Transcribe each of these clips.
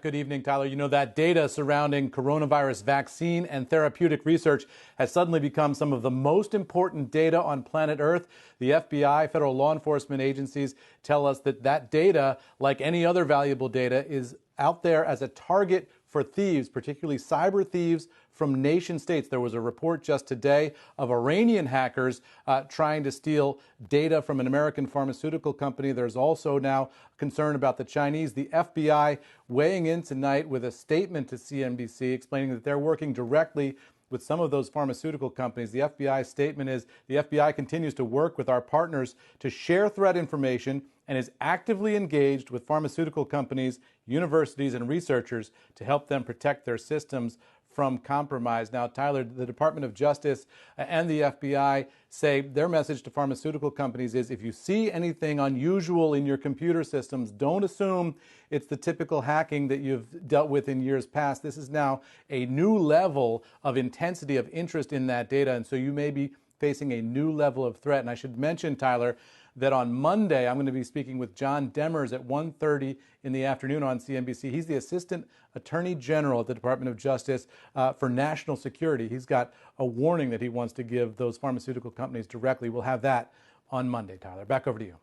Good evening, Tyler. You know, that data surrounding coronavirus vaccine and therapeutic research has suddenly become some of the most important data on planet Earth. The FBI, federal law enforcement agencies, tell us that that data, like any other valuable data, is out there as a target for thieves, particularly cyber thieves from nation states. There was a report just today of Iranian hackers trying to steal data from an American pharmaceutical company. There's also now concern about the Chinese. The FBI weighing in tonight with a statement to CNBC explaining that they're working directly with some of those pharmaceutical companies. The FBI statement is the FBI continues to work with our partners to share threat information and is actively engaged with pharmaceutical companies, universities, and researchers to help them protect their systems from compromise. Now, Tyler, the Department of Justice and the FBI say their message to pharmaceutical companies is if you see anything unusual in your computer systems, don't assume it's the typical hacking that you've dealt with in years past. This is now a new level of intensity of interest in that data, and so you may be facing a new level of threat. And I should mention, Tyler, that on Monday, I'm going to be speaking with John Demers at 1:30 in the afternoon on CNBC. He's the Assistant Attorney General at the Department of Justice for National Security. He's got a warning that he wants to give those pharmaceutical companies directly. We'll have that on Monday, Tyler. Back over to you.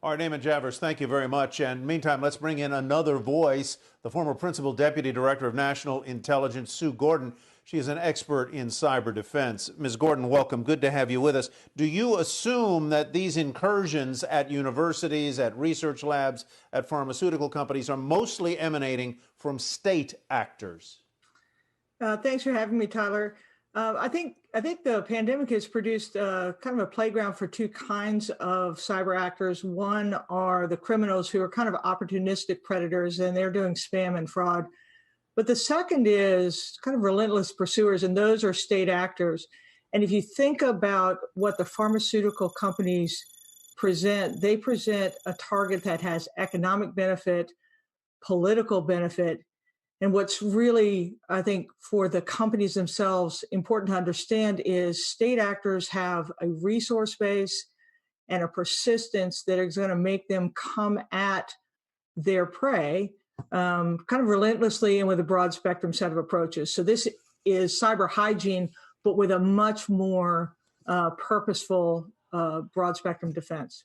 All right, Eamon Javers, thank you very much. And meantime, let's bring in another voice, the former Principal Deputy Director of National Intelligence, Sue Gordon. She is an expert in cyber defense. Ms. Gordon, welcome. Good to have you with us. Do you assume that these incursions at universities, at research labs, at pharmaceutical companies are mostly emanating from state actors? Thanks for having me, Tyler. I think the pandemic has produced kind of a playground for two kinds of cyber actors. One are the criminals who are kind of opportunistic predators, and they're doing spam and fraud. But the second is kind of relentless pursuers, and those are state actors. And if you think about what the pharmaceutical companies present, they present a target that has economic benefit, political benefit. And what's really, I think, for the companies themselves important to understand is state actors have a resource base and a persistence that is going to make them come at their prey kind of relentlessly and with a broad spectrum set of approaches. So this is cyber hygiene, but with a much more purposeful broad spectrum defense.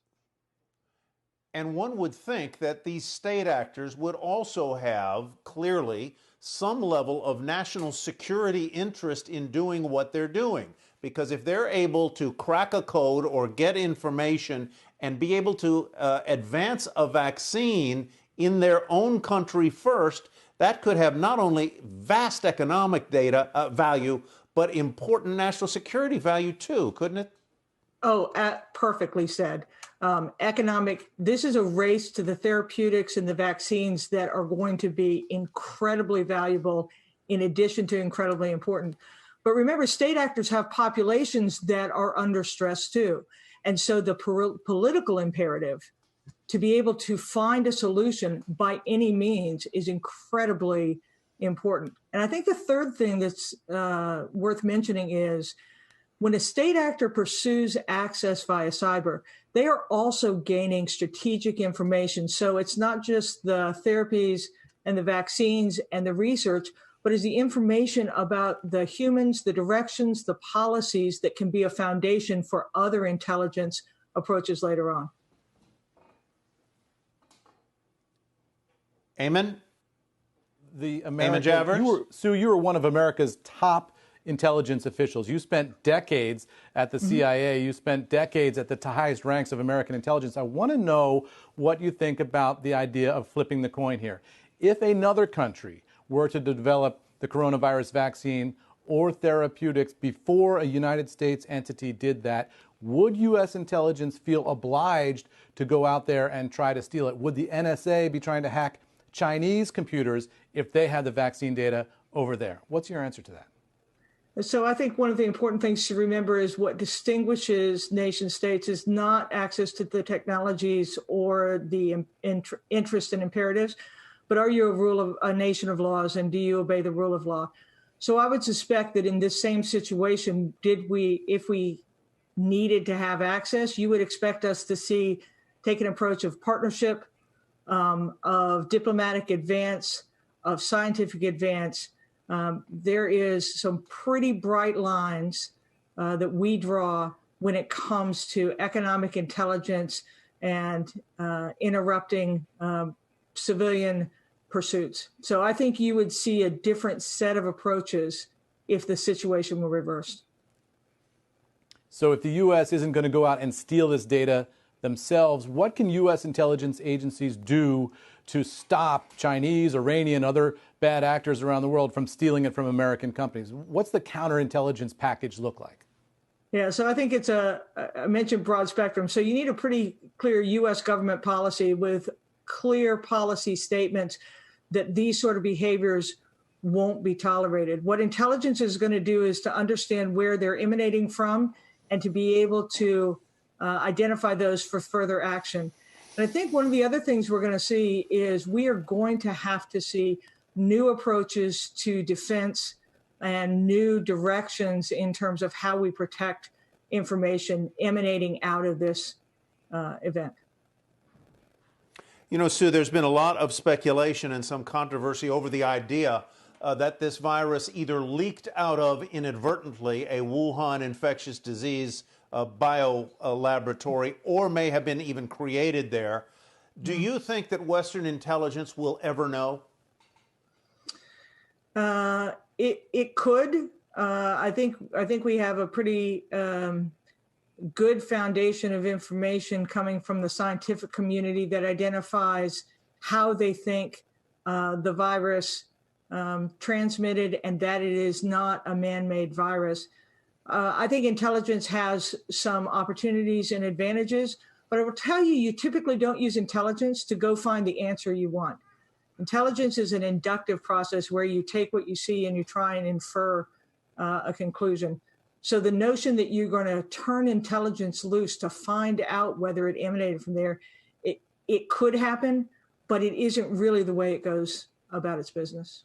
And one would think that these state actors would also have, clearly, some level of national security interest in doing what they're doing. Because if they're able to crack a code or get information and be able to advance a vaccine in their own country first, that could have not only vast economic data value, but important national security value too, couldn't it? Oh, perfectly said. This is a race to the therapeutics and the vaccines that are going to be incredibly valuable in addition to incredibly important. But remember, state actors have populations that are under stress too. And so the political imperative to be able to find a solution by any means is incredibly important. And I think the third thing that's worth mentioning is when a state actor pursues access via cyber, they are also gaining strategic information. So it's not just the therapies and the vaccines and the research, but is the information about the humans, the directions, the policies that can be a foundation for other intelligence approaches later on. Eamon? Eamon Javers? Sue, you were one of America's top intelligence officials. You spent decades at the CIA. You spent decades at the highest ranks of American intelligence. I want to know what you think about the idea of flipping the coin here. If another country were to develop the coronavirus vaccine or therapeutics before a United States entity did that, would U.S. intelligence feel obliged to go out there and try to steal it? Would the NSA be trying to hack Chinese computers if they had the vaccine data over there? What's your answer to that? So I think one of the important things to remember is what distinguishes nation states is not access to the technologies or the interest and imperatives, but are you a nation of laws, and do you obey the rule of law? So I would suspect that in this same situation, if we needed to have access, you would expect us to take an approach of partnership, of diplomatic advance, of scientific advance. There is some pretty bright lines that we draw when it comes to economic intelligence and interrupting civilian pursuits. So I think you would see a different set of approaches if the situation were reversed. So if the U.S. isn't going to go out and steal this data themselves, what can U.S. intelligence agencies do to stop Chinese, Iranian, other bad actors around the world from stealing it from American companies? What's the counterintelligence package look like? Yeah, so I think it's I mentioned broad spectrum. So you need a pretty clear U.S. government policy with clear policy statements that these sort of behaviors won't be tolerated. What intelligence is going to do is to understand where they're emanating from and to be able to identify those for further action. And I think one of the other things we're going to see is we are going to have to see new approaches to defense and new directions in terms of how we protect information emanating out of this event. You know, Sue, there's been a lot of speculation and some controversy over the idea that this virus either leaked out of inadvertently a Wuhan infectious disease bio laboratory or may have been even created there. Do you think that Western intelligence will ever know? It could. I think we have a pretty good foundation of information coming from the scientific community that identifies how they think the virus transmitted and that it is not a man-made virus. I think intelligence has some opportunities and advantages, but I will tell you, you typically don't use intelligence to go find the answer you want. Intelligence is an inductive process where you take what you see and you try and infer a conclusion. So the notion that you're going to turn intelligence loose to find out whether it emanated from there, it could happen, but it isn't really the way it goes about its business.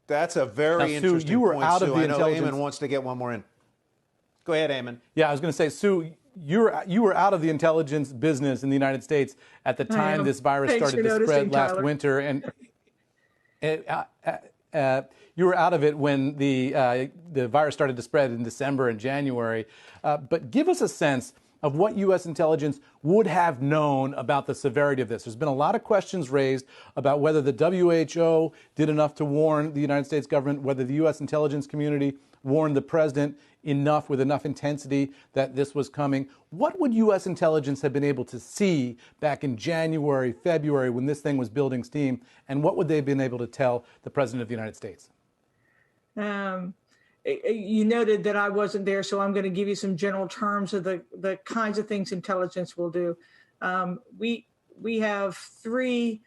That's a very interesting you were point, out Sue. of the I know intelligence. Eamon wants to get one more in. Go ahead, Eamon. Yeah, I was going to say, Sue, you were out of the intelligence business in the United States at the time this virus started to spread last winter, and you were out of it when the virus started to spread in December and January. But give us a sense of what U.S. intelligence would have known about the severity of this. There's been a lot of questions raised about whether the WHO did enough to warn the United States government, whether the U.S. intelligence community warned the president enough with enough intensity that this was coming. What would U.S. intelligence have been able to see back in January, February, when this thing was building steam? And what would they have been able to tell the president of the United States? You noted that I wasn't there, so I'm going to give you some general terms of the kinds of things intelligence will do. We have three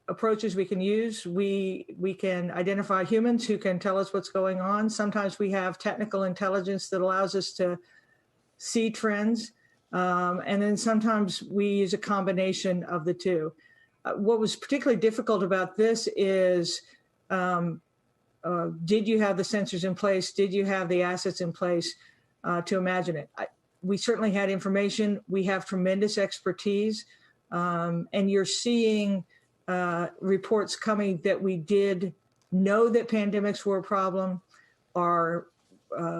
approaches we can use. We can identify humans who can tell us what's going on. Sometimes we have technical intelligence that allows us to see trends. And then sometimes we use a combination of the two. What was particularly difficult about this is, did you have the sensors in place? Did you have the assets in place to imagine it? We certainly had information. We have tremendous expertise. And you're seeing reports coming that we did know that pandemics were a problem. Our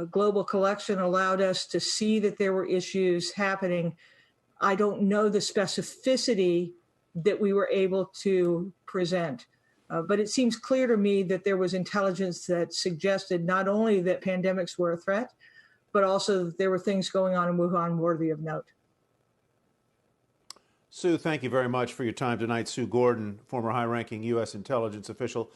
global collection allowed us to see that there were issues happening. I don't know the specificity that we were able to present. But it seems clear to me that there was intelligence that suggested not only that pandemics were a threat, but also that there were things going on in Wuhan worthy of note. Sue, thank you very much for your time tonight. Sue Gordon, former high-ranking U.S. intelligence official.